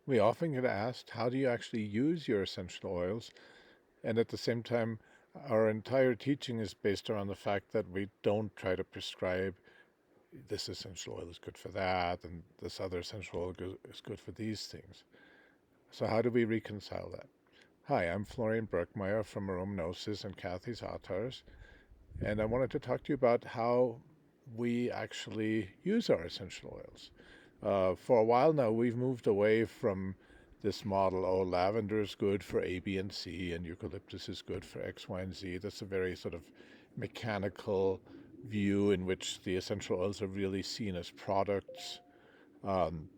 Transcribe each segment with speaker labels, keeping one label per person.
Speaker 1: We often get asked, how do you actually use your essential oils? And at the same time, our entire teaching is based around the fact that we don't try to prescribe this essential oil is good for that, and this other essential oil is good for these things. So how do we reconcile that? Hi, I'm Florian Birkmayer from AromaGnosis and Kathy's Avatars, and I wanted to talk to you about how we actually use our essential oils. For a while now, we've moved away from this model, oh, lavender is good for A, B, and C, and eucalyptus is good for X, Y, and Z. That's a very sort of mechanical view in which the essential oils are really seen as products. Um,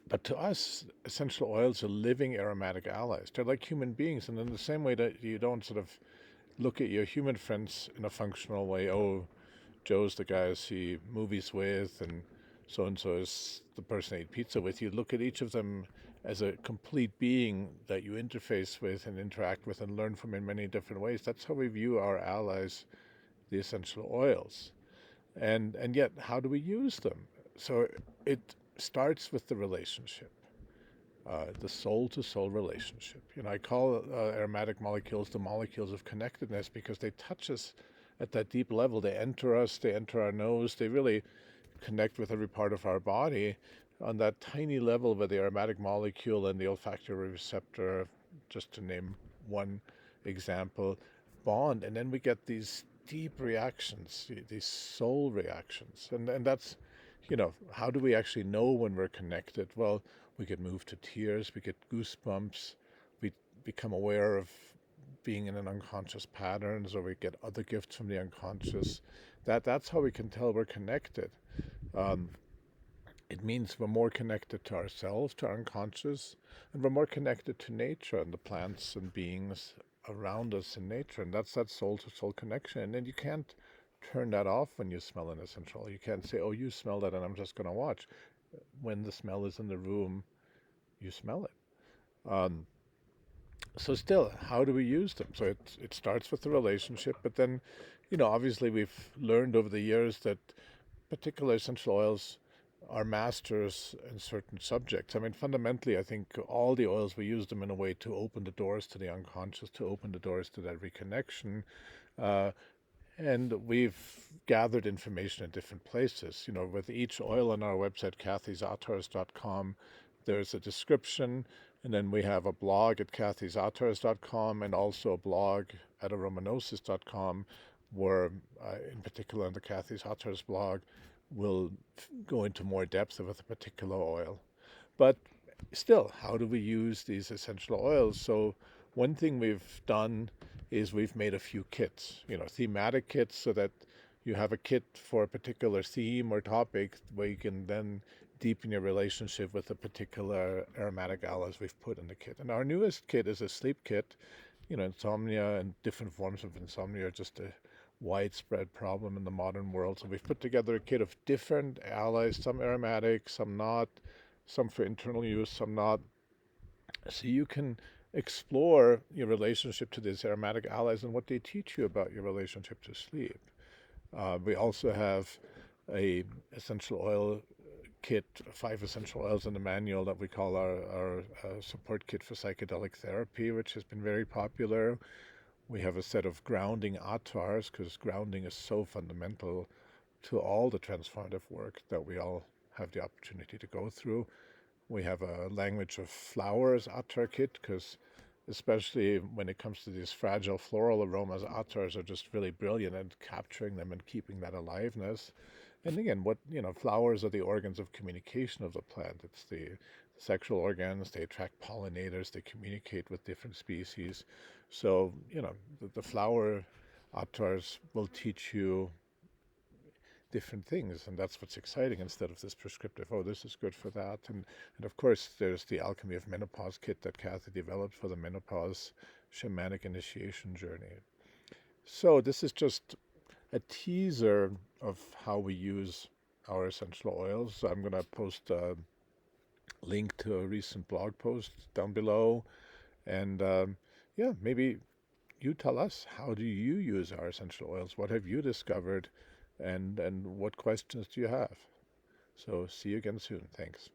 Speaker 1: but to us, essential oils are living aromatic allies. They're like human beings, and in the same way that you don't sort of look at your human friends in a functional way, oh, Joe's the guy I see movies with, and so is the person I eat pizza with. You look at each of them as a complete being that you interface with and interact with and learn from in many different ways. That's how we view our allies, the essential oils. And yet, how do we use them? So it starts with the relationship, the soul-to-soul relationship. I call aromatic molecules the molecules of connectedness because they touch us at that deep level. They enter us, they enter our nose, they really connect with every part of our body on that tiny level where the aromatic molecule and the olfactory receptor, just to name one example, bond. And then we get these deep reactions, these soul reactions. And that's, how do we actually know when we're connected? Well, we get moved to tears, we get goosebumps, we become aware of being in an unconscious patterns, or we get other gifts from the unconscious. That's how we can tell we're connected. Um, it means we're more connected to ourselves, to our unconscious, and we're more connected to nature and the plants and beings around us in nature. And that's that soul to soul connection. And you can't turn that off when you smell an essential oil. You can't say, oh, you smell that and I'm just going to watch. When the smell is in the room, you smell it. So still, how do we use them? So it starts with the relationship, but then, obviously we've learned over the years that particular essential oils are masters in certain subjects. I mean, fundamentally, I think all the oils, we use them in a way to open the doors to the unconscious, to open the doors to that reconnection. Uh, and we've gathered information in different places. With each oil on our website, kathysatars.com, there's a description, and then we have a blog at kathysatars.com and also a blog at AromaGnosis.com, where, in particular, on the Kathy's Atars blog, we'll go into more depth with a particular oil. But still, how do we use these essential oils? So one thing we've done is we've made a few kits, thematic kits, so that you have a kit for a particular theme or topic where you can then deepen your relationship with the particular aromatic alloys we've put in the kit. And our newest kit is a sleep kit. Insomnia and different forms of insomnia are just a widespread problem in the modern world. So we've put together a kit of different alloys, some aromatic, some not, some for internal use, some not. So you can explore your relationship to these aromatic alloys and what they teach you about your relationship to sleep. We also have a essential oil kit, 5 essential oils in the manual that we call our support kit for psychedelic therapy, which has been very popular. We have a set of grounding atars, because grounding is so fundamental to all the transformative work that we all have the opportunity to go through. We have a language of flowers attar kit, because especially when it comes to these fragile floral aromas, attars are just really brilliant at capturing them and keeping that aliveness. And again, flowers are the organs of communication of the plant. It's the sexual organs, they attract pollinators, they communicate with different species. So, the flower attars will teach you different things, and that's what's exciting, instead of this prescriptive, oh, this is good for that. And of course, there's the Alchemy of Menopause kit that Kathy developed for the menopause shamanic initiation journey. So this is just a teaser of how we use our essential oils. I'm going to post a link to a recent blog post down below, and yeah, maybe you tell us, how do you use our essential oils? What have you discovered? And what questions do you have? So see you again soon. Thanks.